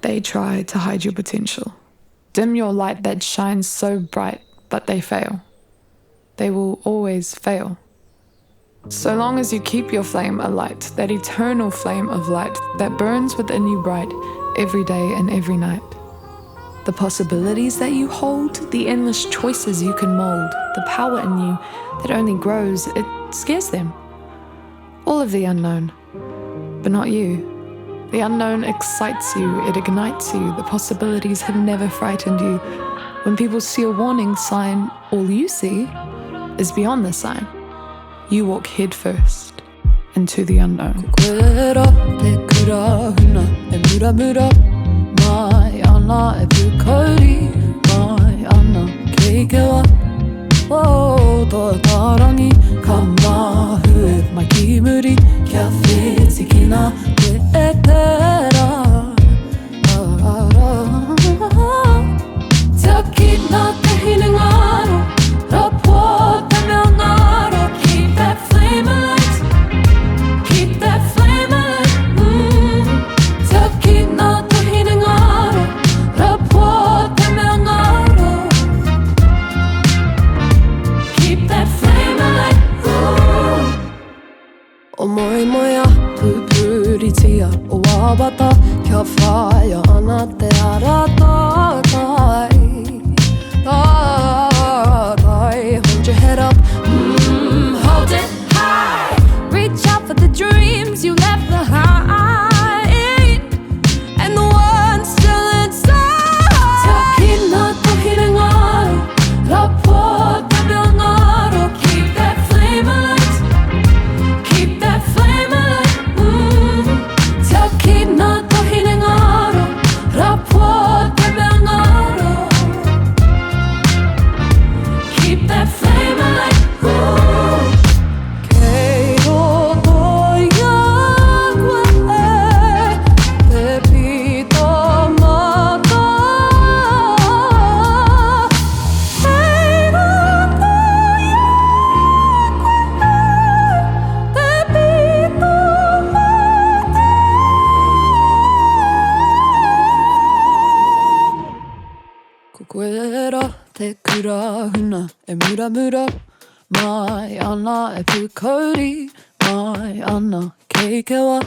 they try to hide your potential. Dim your light that shines so bright, but they fail. They will always fail. So long as you keep your flame alight, that eternal flame of light that burns within you bright every day and every night. The possibilities that you hold, the endless choices you can mold, the power in you that only grows, it scares them. All of the unknown, but not you. The unknown excites you, it ignites you. The possibilities have never frightened you. When people see a warning sign, all you see is beyond the sign. You walk head first into the unknown. Mai ana e pukari, mai ana keikewa. Oh, toa tarangi, ka mahu e mai kimuri, kia whetikina te e tera. Te akina te Hinewehi, Rapua te Mea Ngaro. Keep that flame alight, keep that flame alight. Te akina te Hinewehi, Rapua te Mea Ngaro. Keep that flame alight. O moe moea, pupuritia o wabata, kia whaia ana te ara tātai. Tātai, hold your head up, hold it high. Reach out for the dreams you left behind, and the ones still inside. Te akina te Hinewehi, Rapua te Mea Ngaro. Keep that flame alight, keep that flame alight. Te akina te Hinewehi, Rapua te Mea Ngaro. Keep that flame alight. Kei roto ia koe, te pito mata. Kei roto ia koe, te pito mata. Ko koe ra te kurahuna e muramura, mai ana e pukauri, mai ana keikewa.